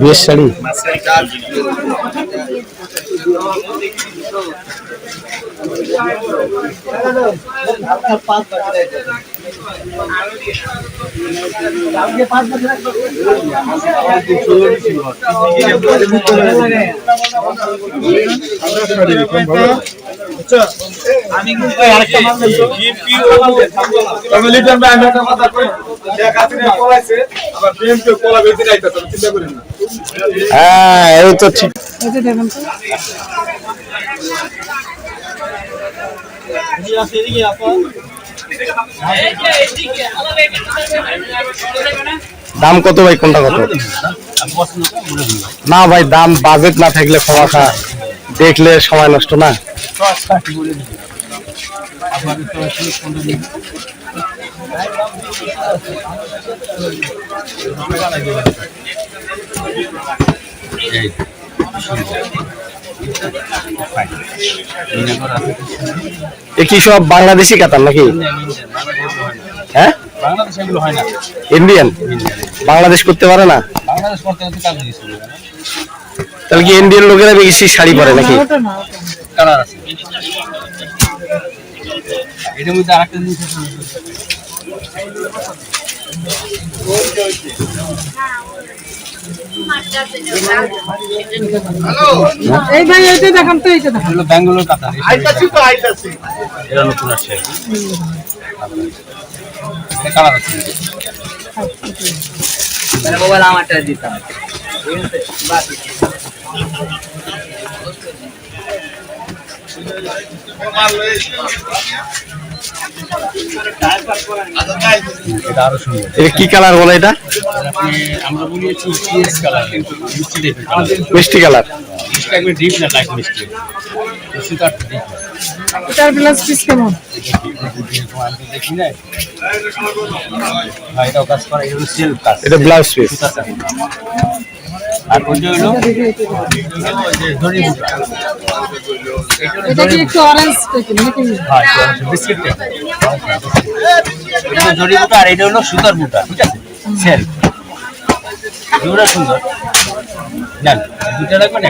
বেশ শাড়ি হ্যাঁ এই তো ঠিক দাম কত ভাই কোনটা কত না ভাই দাম বাজেট না থাকলে ক্ষমা দেখলে সময় নষ্ট না কি সব বাংলাদেশি কাতার নাকি হ্যাঁ ইন্ডিয়ান বাংলাদেশ করতে পারে না তাহলে কি ইন্ডিয়ান লোকেরা বেশি শাড়ি পরে নাকি এটার মধ্যে আরেকটা জিনিস এই ভাই এইটা দেখান তো এইটা দেখান হলো ব্যাঙ্গালোর কাতার আইতাছি তো আইতাছি এটা নতুন আসছে এটা কালার আছে মানে মোবাইল আমারটা দিতাম কি কালার বলে এটা আমরা বলি মিষ্টি কালার ডিপ না লাইট মিষ্টি এটার ব্লাউজ পিস কেমন দেখি না ভাই এটাও কাজ করে এটা সিল্ক কাজ এটা ব্লাউজ পিস আর কোনটা হলো জরি বুটা এটা কি একটু অরেঞ্জ টাইপের নাকি হ্যাঁ বিস্কিট টাইপ এটা জরি বুটা আর এটা হলো সুতার বুটা ঠিক আছে সেল দুটো সুন্দর না দুটো লাগবে না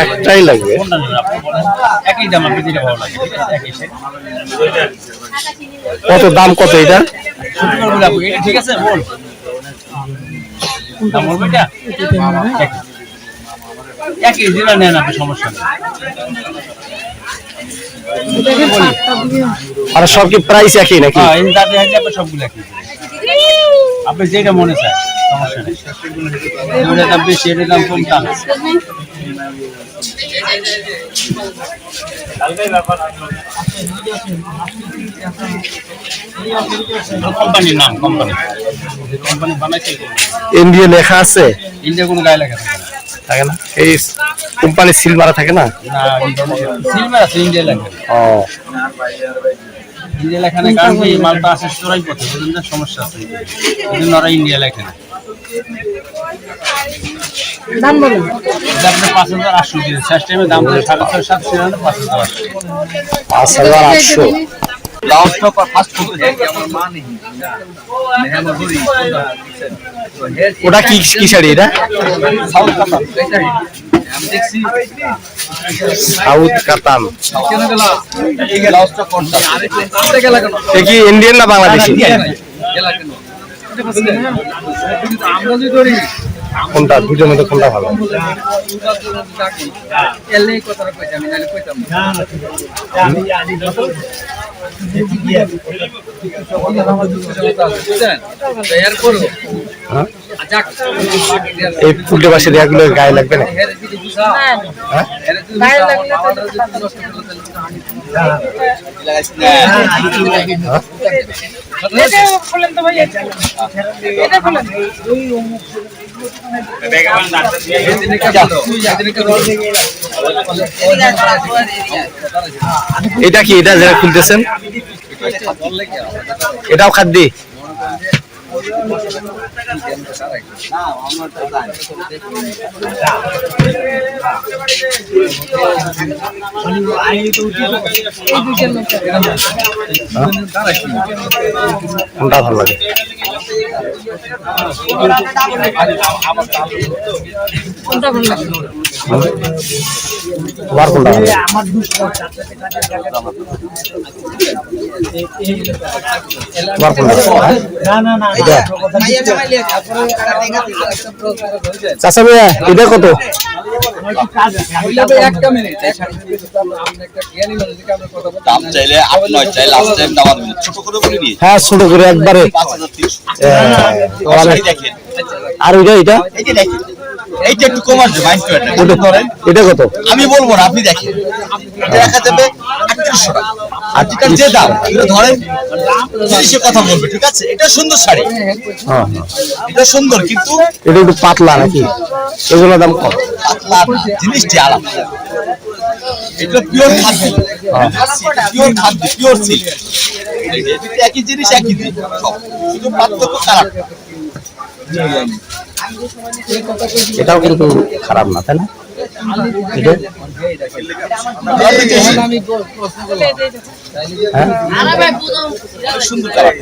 একটাই লাগবে কোনটা নেবেন আপনি বলেন একই দাম আপনি যেটা ভালো লাগে ঠিক আছে একই সেট কত দাম কত এটা সুন্দর বলে আপনি এটা ঠিক আছে বল দাম বলবে এটা একই দিলা নেন আপনি সমস্যা নেই আর সব কি প্রাইস একই নাকি হ্যাঁ এই দাদা আছে আপনি সবগুলো একই আপনি যেটা মনে চায় সমস্যা নেই দুটো দাম বেশি এর দাম কম দাম কোম্পানির নাম কোম্পানি বানাইছে ইন্ডিয়া লেখা আছে ইন্ডিয়া কোনো গায়ে লেখা থাকে না এই কোম্পানি সিল মারা থাকে না না সিল মারা আছে ইন্ডিয়া লেখা ও ইন্ডিয়া লেখা না কারণ এই মালটা আসে চোরাই পথে বুঝলেন না সমস্যা আছে এজন্য ওরা ইন্ডিয়া লেখা না দাম বলুন আপনি 5800 দিন শেষ টাইমে দাম বলে 750 5800 লাস্ট টপ আর ফার্স্ট টপ আমার মা নেই ওটা কি কি শাড়ি এটা সাউথ কাতান আমি দেখছি সাউথ কাতান কেন গেল এই লাস্ট টপ কোনটা আরে গেল কেন এ কি ইন্ডিয়ান না বাংলাদেশি গেল কেন আমরা যদি ধরি কোনটা দুটোর মধ্যে কোনটা ভালো? হ্যাঁ? এই উল্টে পাশে দেয়াগুলো গায়ে লাগবে না? হ্যাঁ? এটা কি, এটা যারা খুলতেছেন এটাও খাদ্যি? কোনটা ভালো লাগে? কোনটা ভালো লাগে? তোমার কোনটা ভালো লাগে? তোমার কোনটা এটা? চাচা ভাইয়া এটা কত? দাম চাইলে 8-9 চাই, লাস্ট টাইম দাম দিবেন ছোট করে বলে নিয়ে হ্যাঁ ছোট করে একবারে। 5300 দেখেন। আর ওইটা এটা এই যে দেখেন, এইটা একটু কম আসবে মাইন্ড টু এটা ধরেন। এটা কত? আমি বলবো না, আপনি দেখেন, এটা দেখা যাবে 3800 টাকা। আর যেটা যে দাম এটা ধরেন 30 কথা বলবে, ঠিক আছে? এটা সুন্দর শাড়ি, হ্যাঁ এটা সুন্দর, কিন্তু এটা একটু পাতলা নাকি? এগুলো দাম কম? পাতলা জিনিসটি আলাদা। এটা পিওর খাদ্য, পিওর খাদ্য, পিওর সিল্ক। একই জিনিস একই দিন, শুধু পার্থক্য কালার। এটাও কিন্তু খারাপ না, তাই না? এটা হ্যাঁ সুন্দর কালার।